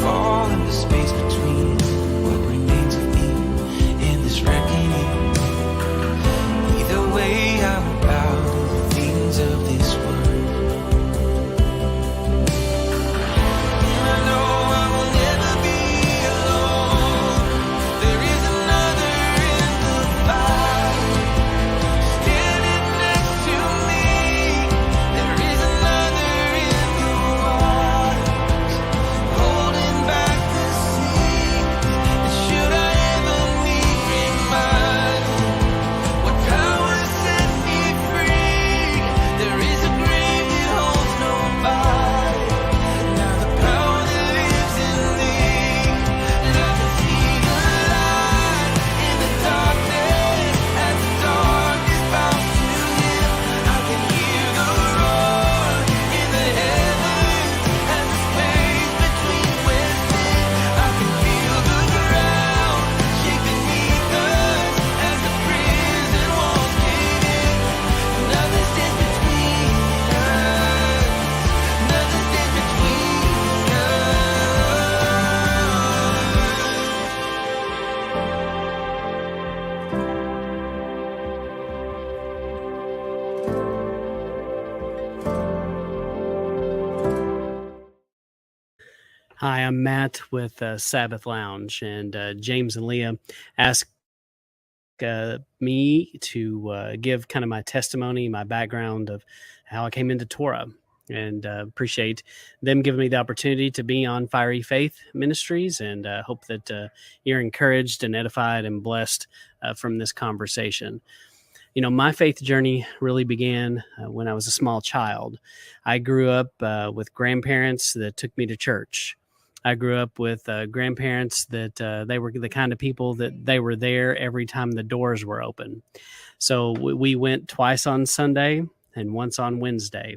fall in the space between what remains of me and this reckoning. Either way, I will bow to the things of this world. And I know I will never be alone. There is another in the fight, standing next to me. There is another in the waters, holding back the seas. And should I ever need reminding what power set me free, there is a grave that holds nobody. Now the power that lives in thee, and I can see the light in the darkness as the darkness bows to him. I can hear the roar in the heavens as the space between whispers. I can feel the ground shake beneath us as the prison walls cave in. Nothing stands between us. Nothing stands between us. Hi, I'm Matt with Sabbath Lounge, and James and Leah asked me to give kind of my testimony, my background of how I came into Torah, and appreciate them giving me the opportunity to be on Fiery Faith Ministries, and hope that you're encouraged and edified and blessed from this conversation. You know, my faith journey really began when I was a small child. I grew up with grandparents that took me to church. I grew up with grandparents that they were the kind of people that they were there every time the doors were open. So we went twice on Sunday and once on Wednesday.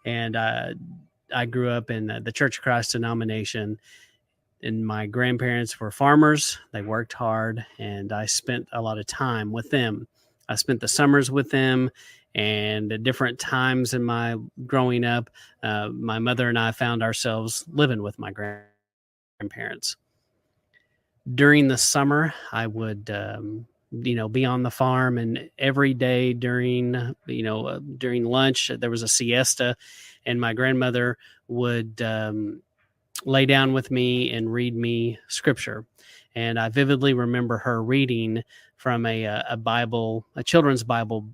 And I grew up in the Church of Christ denomination, and my grandparents were farmers. They worked hard, and I spent a lot of time with them. I spent the summers with them, and at different times in my growing up, my mother and I found ourselves living with my grandparents. During the summer, I would, be on the farm, and every day during lunch, there was a siesta, and my grandmother would lay down with me and read me scripture. And I vividly remember her reading from a Bible, a children's Bible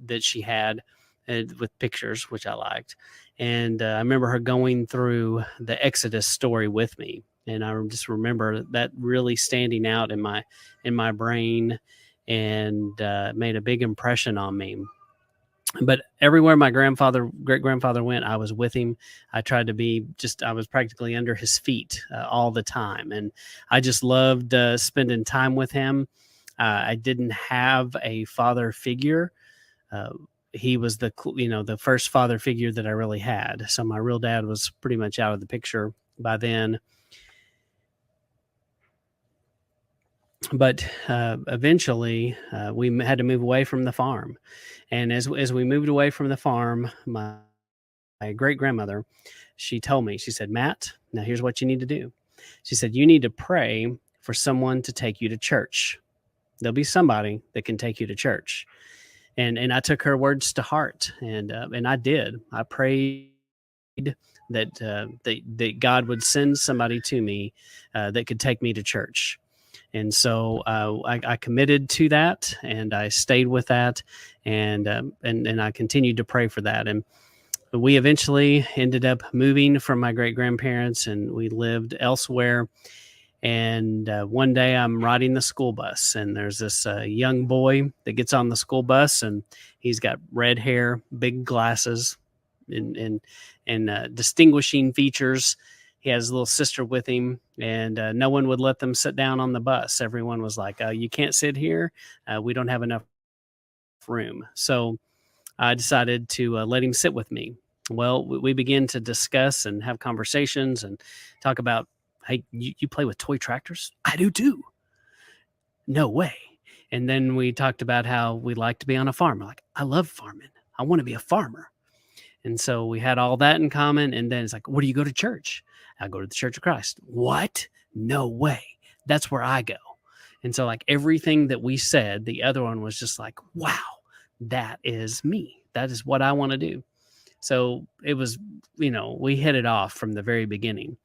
that she had with pictures, which I liked. And I remember her going through the Exodus story with me. And I just remember that really standing out in my brain, and made a big impression on me. But everywhere my great grandfather went, I was with him. I tried to be I was practically under his feet all the time. And I just loved spending time with him. I didn't have a father figure. He was the first father figure that I really had. So my real dad was pretty much out of the picture by then. But eventually, we had to move away from the farm. And as we moved away from the farm, my great grandmother, she told me, she said, "Matt, now here's what you need to do." She said, "You need to pray for someone to take you to church. There'll be somebody that can take you to church." And I took her words to heart, and I did. I prayed that God would send somebody to me that could take me to church. And so I committed to that, and I stayed with that, and I continued to pray for that. And we eventually ended up moving from my great grandparents, and we lived elsewhere. And one day I'm riding the school bus, and there's this young boy that gets on the school bus, and he's got red hair, big glasses, and distinguishing features. He has a little sister with him, and no one would let them sit down on the bus. Everyone was like, "You can't sit here. We don't have enough room." So I decided to let him sit with me. Well, we began to discuss and have conversations and talk about, "Hey, you play with toy tractors?" "I do too." "No way." And then we talked about how we like to be on a farm. I'm like, "I love farming. I want to be a farmer." And so we had all that in common. And then it's like, "Where do you go to church?" I go to the Church of Christ. What? No way. That's where I go. And so like everything that we said, the other one was just like, wow, that is me. That is what I want to do. So it was, we hit it off from the very beginning.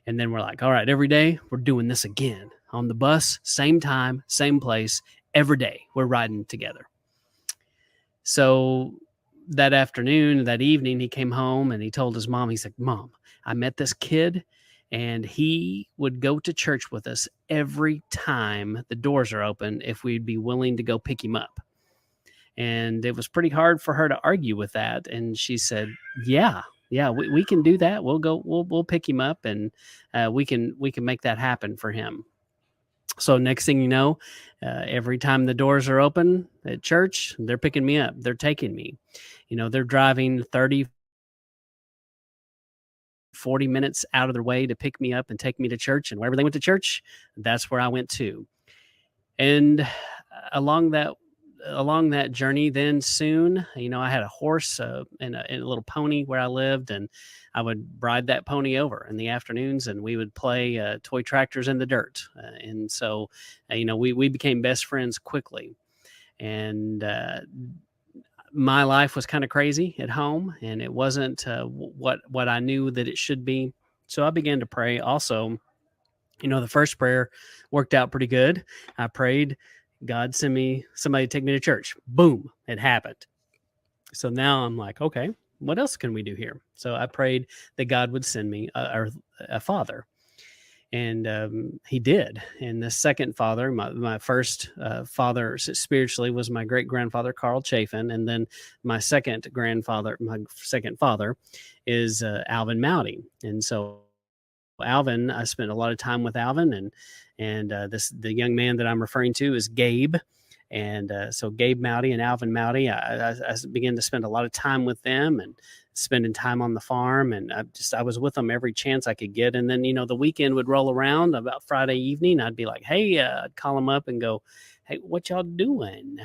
And then we're like, all right, every day we're doing this again on the bus, same time, same place, every day we're riding together. So that afternoon, that evening, he came home and he told his mom, he's like, Mom, I met this kid and he would go to church with us every time the doors are open if we'd be willing to go pick him up. And it was pretty hard for her to argue with that. And she said, yeah, we can do that. We'll pick him up and we can make that happen for him. So next thing you know, every time the doors are open at church, they're picking me up. They're taking me. They're driving 30, 40 minutes out of their way to pick me up and take me to church. And wherever they went to church, that's where I went to. And along that journey, then soon, I had a horse and a little pony where I lived, and I would ride that pony over in the afternoons, and we would play toy tractors in the dirt. And so, we became best friends quickly. And my life was kind of crazy at home, and it wasn't what I knew that it should be. So I began to pray. Also, the first prayer worked out pretty good. I prayed, God, send me somebody to take me to church. Boom, it happened. So now I'm like, okay, what else can we do here? So I prayed that God would send me a father. And he did. And the second father, my first father spiritually was my great grandfather, Carl Chafin. And then my second father is Alvin Mowdy. And so Alvin, I spent a lot of time with Alvin, and the young man that I'm referring to is Gabe. And so Gabe Mowdy and Alvin Mowdy, I began to spend a lot of time with them and spending time on the farm. And I was with them every chance I could get. And then, the weekend would roll around about Friday evening. I'd be like, hey, I'd call them up and go, hey, what y'all doing?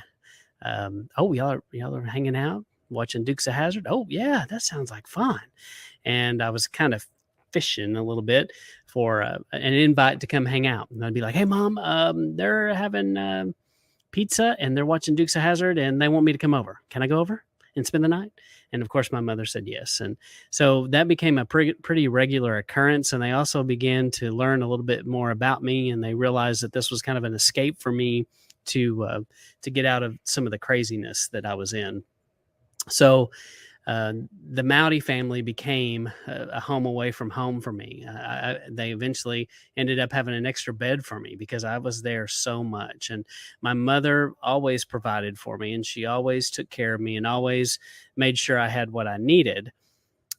Oh, y'all are hanging out watching Dukes of Hazzard. Oh yeah, that sounds like fun. And I was kind of fishing a little bit for an invite to come hang out. And I'd be like, hey mom, they're having pizza and they're watching Dukes of Hazzard and they want me to come over. Can I go over and spend the night? And of course my mother said yes. And so that became a pretty regular occurrence. And they also began to learn a little bit more about me, and they realized that this was kind of an escape for me to get out of some of the craziness that I was in. So the Mowdy family became a home away from home for me. They eventually ended up having an extra bed for me because I was there so much. And my mother always provided for me, and she always took care of me and always made sure I had what I needed.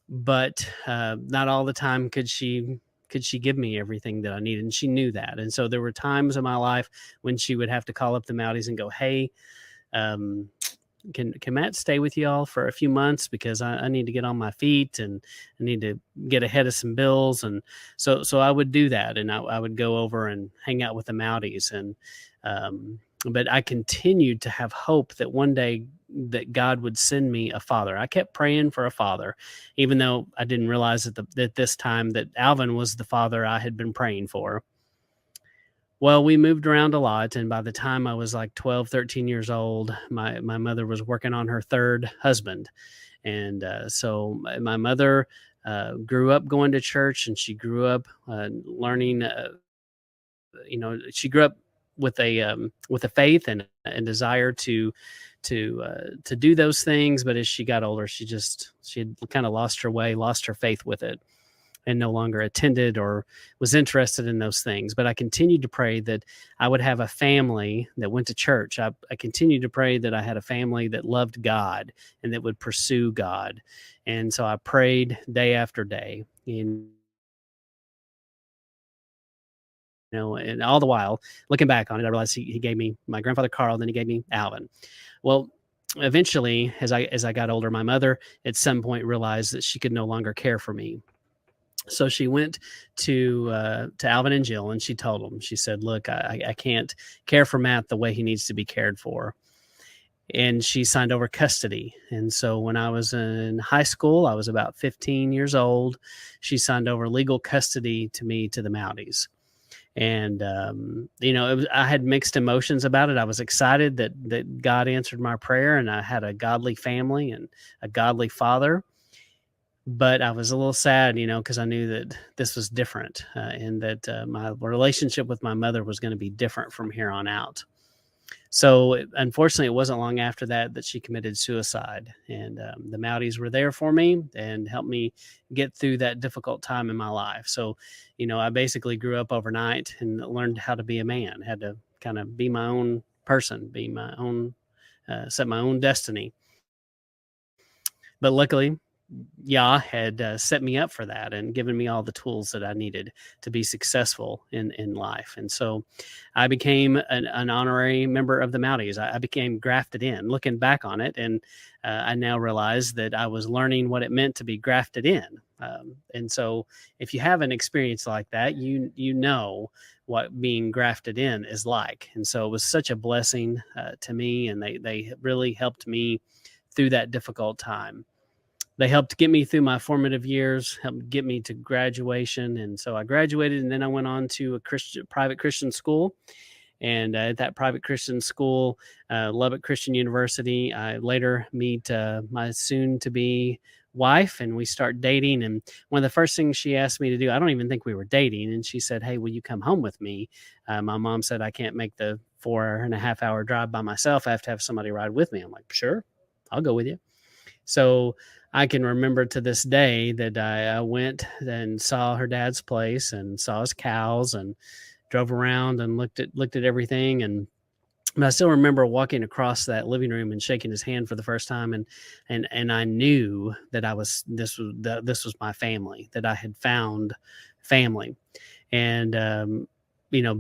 But not all the time could she give me everything that I needed, and she knew that. And so there were times in my life when she would have to call up the Mowdys and go, hey, can Matt stay with y'all for a few months because I need to get on my feet and I need to get ahead of some bills. And so I would do that, and I would go over and hang out with the Mowdys. And but I continued to have hope that one day that God would send me a father. I kept praying for a father, even though I didn't realize at this time that Alvin was the father I had been praying for. Well, we moved around a lot, and by the time I was like 12, 13 years old, my mother was working on her third husband. And so my mother grew up going to church, and she grew up learning, she grew up with a faith and a desire to do those things. But as she got older, she had kind of lost her way, lost her faith with it, and no longer attended or was interested in those things. But I continued to pray that I would have a family that went to church. I continued to pray that I had a family that loved God and that would pursue God. And so I prayed day after day. And and all the while, looking back on it, I realized he gave me my grandfather Carl, then he gave me Alvin. Well, eventually, as I got older, my mother at some point realized that she could no longer care for me. So she went to Alvin and Jill, and she told them, she said, look, I can't care for Matt the way he needs to be cared for. and she signed over custody. And so when I was in high school, I was about 15 years old. She signed over legal custody to me to the Mounties. And I had mixed emotions about it. I was excited that God answered my prayer, and I had a godly family and a godly father. But I was a little sad, because I knew that this was different, and that my relationship with my mother was going to be different from here on out. So unfortunately, it wasn't long after that she committed suicide, and the Mounties were there for me and helped me get through that difficult time in my life. So, I basically grew up overnight and learned how to be a man, had to kind of be my own person, be my own, set my own destiny. But luckily, Yah had set me up for that and given me all the tools that I needed to be successful in life. And so I became an honorary member of the Mounties. I became grafted in, looking back on it. And I now realize that I was learning what it meant to be grafted in. And so if you have an experience like that, you know what being grafted in is like. And so it was such a blessing to me. And they really helped me through that difficult time. They helped get me through my formative years, helped get me to graduation. And so I graduated, and then I went on to a private Christian school. And at that private Christian school, Lubbock Christian University, I later meet my soon-to-be wife, and we start dating. And one of the first things she asked me to do, I don't even think we were dating, and she said, "Hey, will you come home with me?" My mom said I can't make the 4.5-hour drive by myself. I have to have somebody ride with me. I'm like, "Sure, I'll go with you." So I can remember to this day that I went and saw her dad's place and saw his cows and drove around and looked at everything. And I still remember walking across that living room and shaking his hand for the first time. And I knew that this was my family, that I had found family. And,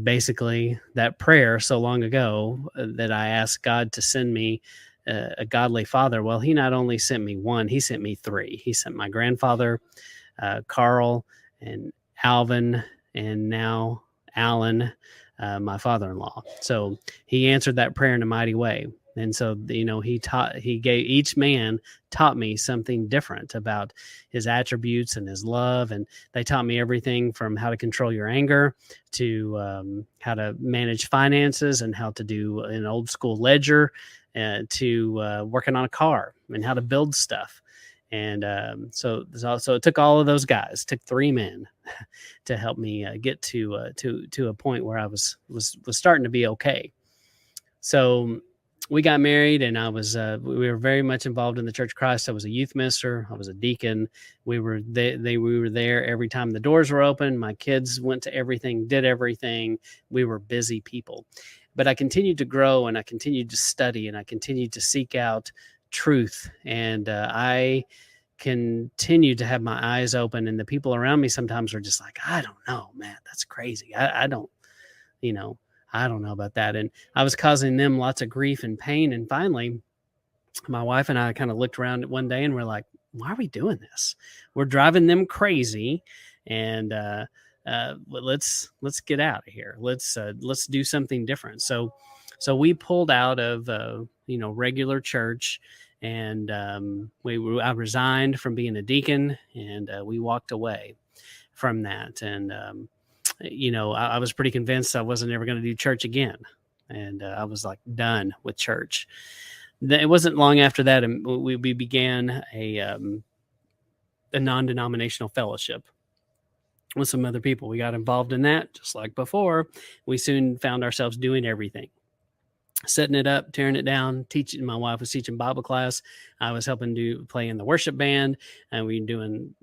basically that prayer so long ago that I asked God to send me a godly father. Well, he not only sent me one, he sent me three. He sent my grandfather, Carl, and Alvin, and now Alan, my father-in-law. So he answered that prayer in a mighty way. And so, each man taught me something different about his attributes and his love. And they taught me everything from how to control your anger to how to manage finances and how to do an old school ledger, to working on a car and how to build stuff. And so it took all of those guys, took three men to help me get to a point where I was starting to be okay. So we got married, and we were very much involved in the Church of Christ. I was a youth minister. I was a deacon. We were there every time the doors were open. My kids went to everything, did everything. We were busy people. But I continued to grow, and I continued to study, and I continued to seek out truth. And I continued to have my eyes open, and the people around me sometimes were just like, "I don't know, man, that's crazy. I don't know about that." And I was causing them lots of grief and pain. And finally, my wife and I kind of looked around one day and we're like, "Why are we doing this? We're driving them crazy. And let's get out of here. Let's do something different." So we pulled out of regular church, and I resigned from being a deacon, and we walked away from that. And I was pretty convinced I wasn't ever going to do church again, and I was like done with church. It wasn't long after that, and we began a non-denominational fellowship with some other people. We got involved in that just like before. We soon found ourselves doing everything, setting it up, tearing it down, teaching. My wife was teaching Bible class. I was helping play in the worship band, and we were doing,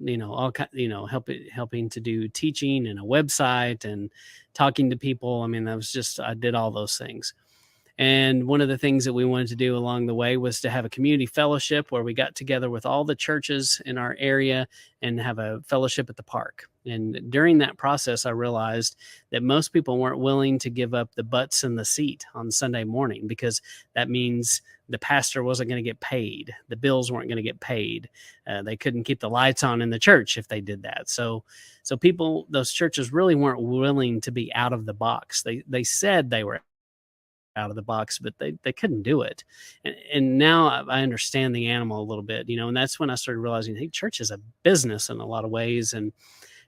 helping to do teaching and a website and talking to people. I mean, I did all those things. And one of the things that we wanted to do along the way was to have a community fellowship where we got together with all the churches in our area and have a fellowship at the park. And during that process, I realized that most people weren't willing to give up the butts in the seat on Sunday morning, because that means the pastor wasn't going to get paid. The bills weren't going to get paid. They couldn't keep the lights on in the church if they did that. So those churches really weren't willing to be out of the box. They said they were out of the box, but they couldn't do it. And now I understand the animal a little bit, and that's when I started realizing, hey, church is a business in a lot of ways.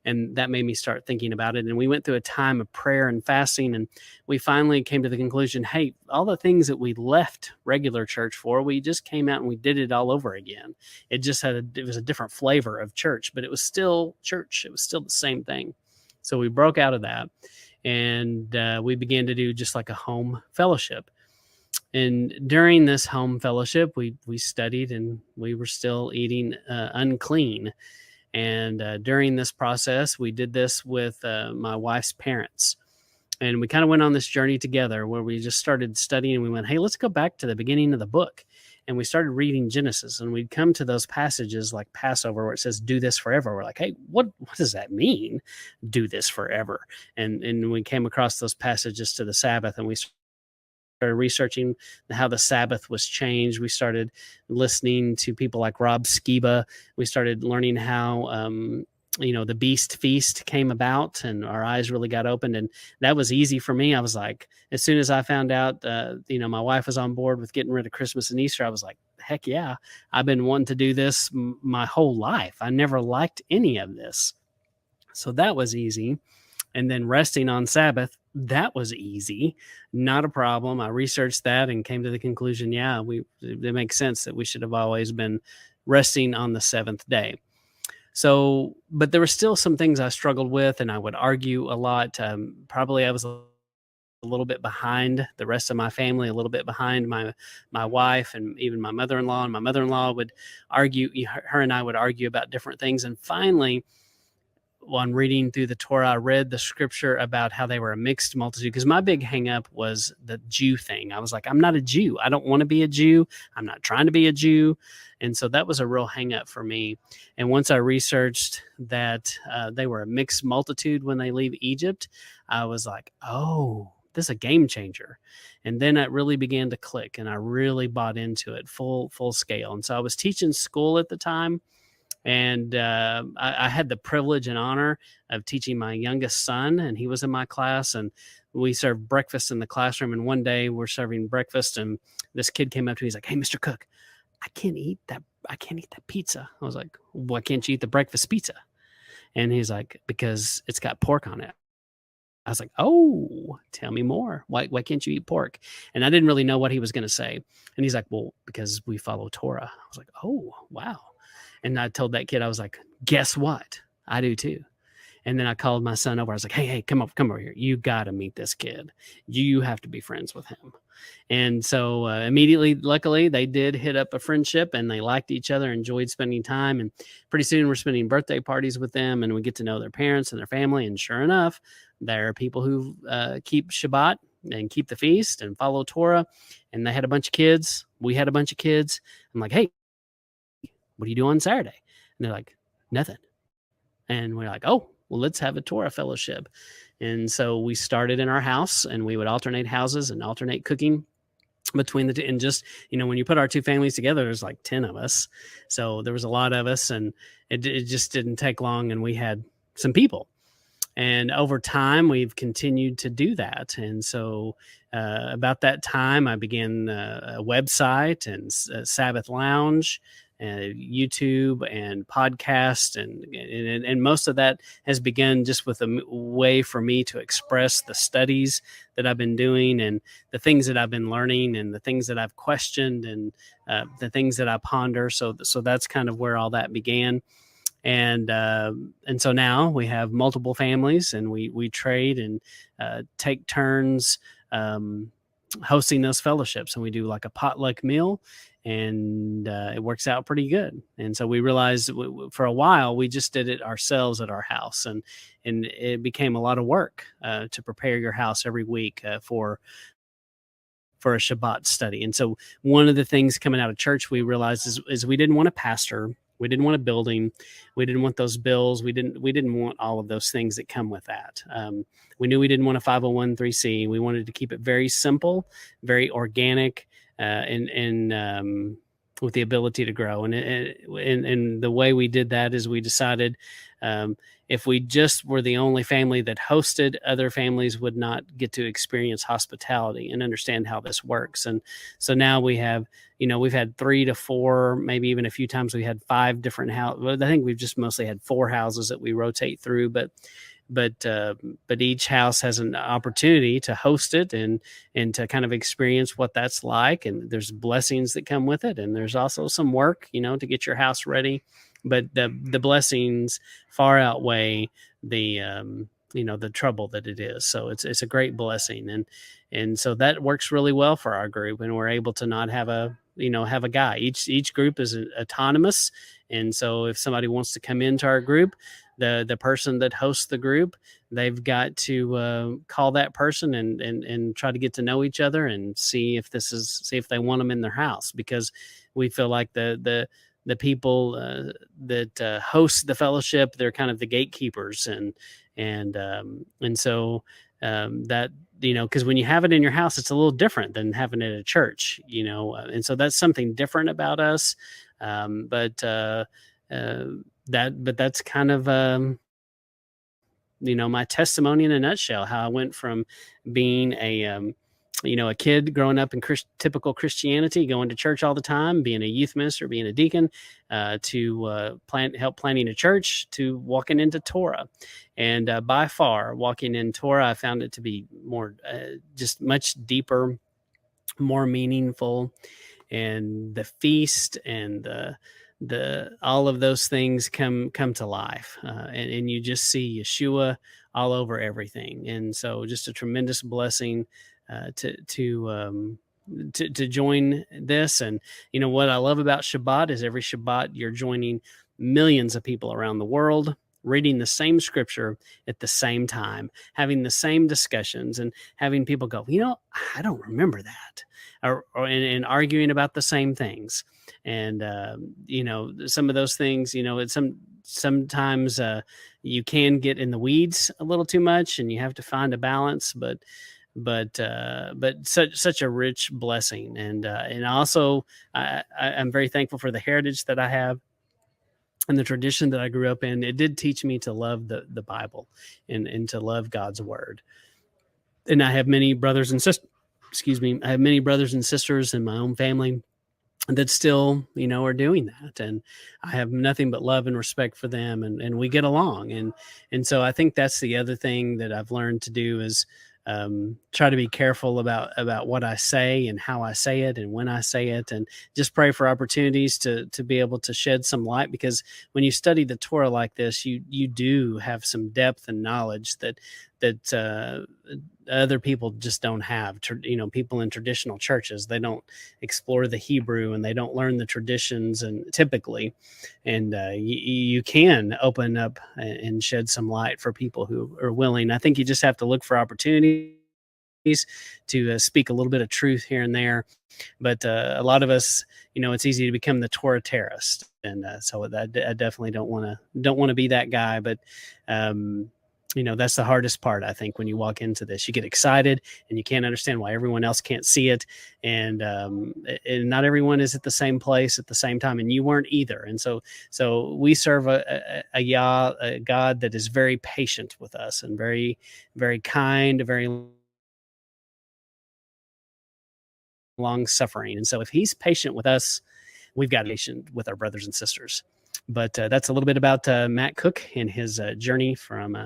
And that made me start thinking about it. And we went through a time of prayer and fasting, and we finally came to the conclusion, hey, all the things that we left regular church for, we just came out and we did it all over again. It just it was a different flavor of church, but it was still church. It was still the same thing. So we broke out of that, and we began to do just like a home fellowship. And during this home fellowship, we studied, and we were still eating unclean. And during this process, we did this with my wife's parents. And we kind of went on this journey together where we just started studying, and we went, hey, let's go back to the beginning of the book. And we started reading Genesis, and we'd come to those passages like Passover where it says, do this forever. We're like, hey, what does that mean? Do this forever. And we came across those passages to the Sabbath, and we started researching how the Sabbath was changed. We started listening to people like Rob Skiba. We started learning how, the Beast Feast came about, and our eyes really got opened. And that was easy for me. I was like, as soon as I found out, my wife was on board with getting rid of Christmas and Easter, I was like, heck yeah, I've been wanting to do this my whole life. I never liked any of this. So that was easy. And then resting on Sabbath, that was easy, not a problem. I researched that and came to the conclusion, it makes sense that we should have always been resting on the seventh day. So, but there were still some things I struggled with, and I would argue a lot. Probably I was a little bit behind the rest of my family, a little bit behind my wife, and even my mother-in-law. And my mother-in-law would argue, her and I would argue about different things. And finally, when reading through the Torah, I read the scripture about how they were a mixed multitude, because my big hang up was the Jew thing. I was like, I'm not a Jew. I don't want to be a Jew. I'm not trying to be a Jew. And so that was a real hang up for me. And once I researched that they were a mixed multitude when they leave Egypt, I was like, oh, this is a game changer. And then it really began to click, and I really bought into it full scale. And so I was teaching school at the time. And I had the privilege and honor of teaching my youngest son, and he was in my class, and we served breakfast in the classroom. And one day we're serving breakfast, and this kid came up to me. He's like, hey, Mr. Cook, I can't eat that pizza. I was like, why can't you eat the breakfast pizza? And he's like, because it's got pork on it. I was like, oh, tell me more. Why can't you eat pork? And I didn't really know what he was going to say. And he's like, well, because we follow Torah. I was like, oh, wow. And I told that kid, I was like, guess what? I do too. And then I called my son over. I was like, hey, come over here. You got to meet this kid. You have to be friends with him. And so immediately, luckily, they did hit up a friendship, and they liked each other, enjoyed spending time. And pretty soon we're spending birthday parties with them, and we get to know their parents and their family. And sure enough, there are people who keep Shabbat and keep the feast and follow Torah. And they had a bunch of kids. We had a bunch of kids. I'm like, hey, what do you do on Saturday? And they're like, nothing. And we're like, oh, well, let's have a Torah fellowship. And so we started in our house, and we would alternate houses and alternate cooking between the two. And just, when you put our two families together, there's like 10 of us. So there was a lot of us, and it just didn't take long, and we had some people. And over time, we've continued to do that. And so about that time, I began a website and Sabbath Lounge, YouTube and podcast, and most of that has begun just with a way for me to express the studies that I've been doing, and the things that I've been learning, and the things that I've questioned, and the things that I ponder. So that's kind of where all that began. And so now we have multiple families, and we trade and take turns hosting those fellowships, and we do like a potluck meal. And it works out pretty good. And so we realized for a while we just did it ourselves at our house, and it became a lot of work to prepare your house every week for a Shabbat study. And so one of the things coming out of church we realized is we didn't want a pastor, we didn't want a building, we didn't want those bills, we didn't want all of those things that come with that. We knew we didn't want a 501(c)(3). We wanted to keep it very simple, very organic. And with the ability to grow. And the way we did that is we decided If we just were the only family that hosted, other families would not get to experience hospitality and understand how this works. And so now we have, we've had 3 to 4, maybe even a few times we had 5 different houses. Well, I think we've just mostly had 4 houses that we rotate through, but each house has an opportunity to host it and to kind of experience what that's like. And there's blessings that come with it, and there's also some work, to get your house ready. But the blessings far outweigh the trouble that it is. So it's a great blessing, and so that works really well for our group, and we're able to not have a guy. Each group is autonomous, and so if somebody wants to come into our group, the person that hosts the group, they've got to call that person and try to get to know each other and see if they want them in their house, because we feel like the people that host the fellowship, they're kind of the gatekeepers, and so that, because when you have it in your house, it's a little different than having it at a church, and so that's something different about us. But that's kind of my testimony in a nutshell, how I went from being a kid growing up in typical Christianity, going to church all the time, being a youth minister, being a deacon, to help planning a church, to walking into Torah. And by far, walking in Torah, I found it to be more, just much deeper, more meaningful. And the feast and the all of those things come to life, and you just see Yeshua all over everything. And so just a tremendous blessing to join this. And what I love about Shabbat is every Shabbat you're joining millions of people around the world, reading the same scripture at the same time, having the same discussions, and having people go, I don't remember that, and arguing about the same things. And some of those things, it's sometimes you can get in the weeds a little too much, and you have to find a balance. But such a rich blessing. And also I'm very thankful for the heritage that I have and the tradition that I grew up in. It did teach me to love the Bible and to love God's word. And I have many brothers and sisters, I have many brothers and sisters in my own family that still, are doing that. And I have nothing but love and respect for them, and we get along. And so I think that's the other thing that I've learned to do is try to be careful about what I say and how I say it and when I say it, and just pray for opportunities to be able to shed some light, because when you study the Torah like this, you do have some depth and knowledge that other people just don't have. People in traditional churches, they don't explore the Hebrew and they don't learn the traditions, and typically, and you can open up and shed some light for people who are willing. I think you just have to look for opportunities to speak a little bit of truth here and there. But a lot of us, it's easy to become the Torah terrorist, and so I definitely don't want to be that guy. But that's the hardest part, I think, when you walk into this. You get excited and you can't understand why everyone else can't see it. And not everyone is at the same place at the same time, and you weren't either. And so we serve a God that is very patient with us and very, very kind, very long suffering. And so if he's patient with us, we've got patient with our brothers and sisters. But that's a little bit about Matt Cook and his journey from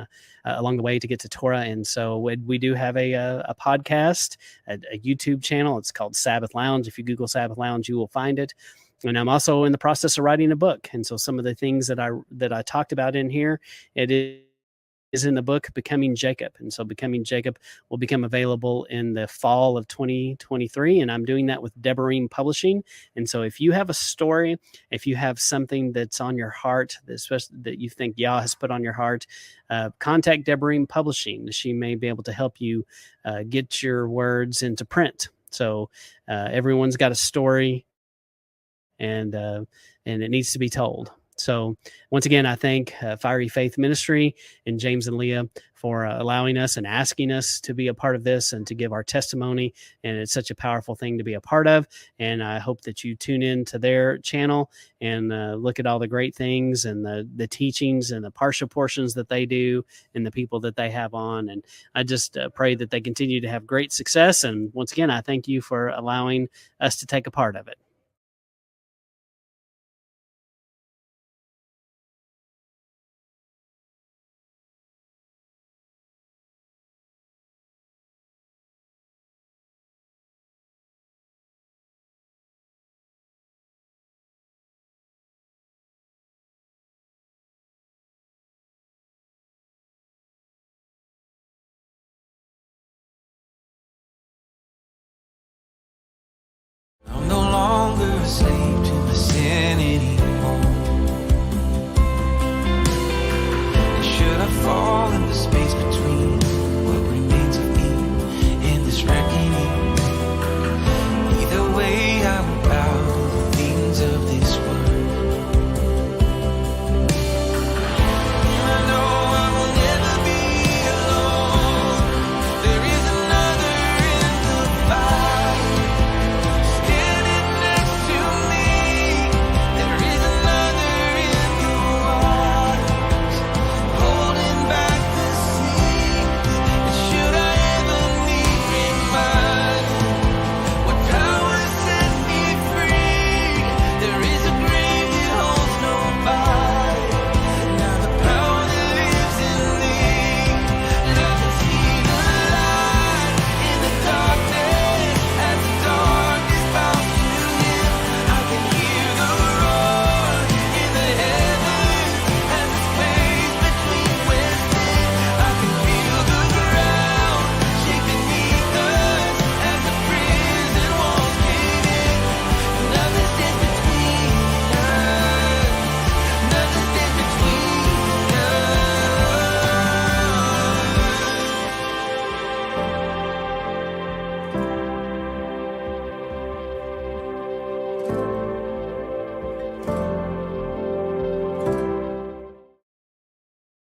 along the way to get to Torah. And so we do have a podcast, a YouTube channel. It's called Sabbath Lounge. If you Google Sabbath Lounge, you will find it. And I'm also in the process of writing a book. And so some of the things that I talked about in here, it is in the book Becoming Jacob. And so Becoming Jacob will become available in the fall of 2023. And I'm doing that with Deborah Publishing. And so if you have a story, if you have something that's on your heart, especially that you think Yah has put on your heart, contact Deborah Publishing. She may be able to help you get your words into print. So everyone's got a story, and it needs to be told. So once again, I thank Fiery Faith Ministry and James and Leah for allowing us and asking us to be a part of this and to give our testimony. And it's such a powerful thing to be a part of. And I hope that you tune in to their channel and look at all the great things and the teachings and the partial portions that they do and the people that they have on. And I just pray that they continue to have great success. And once again, I thank you for allowing us to take a part of it.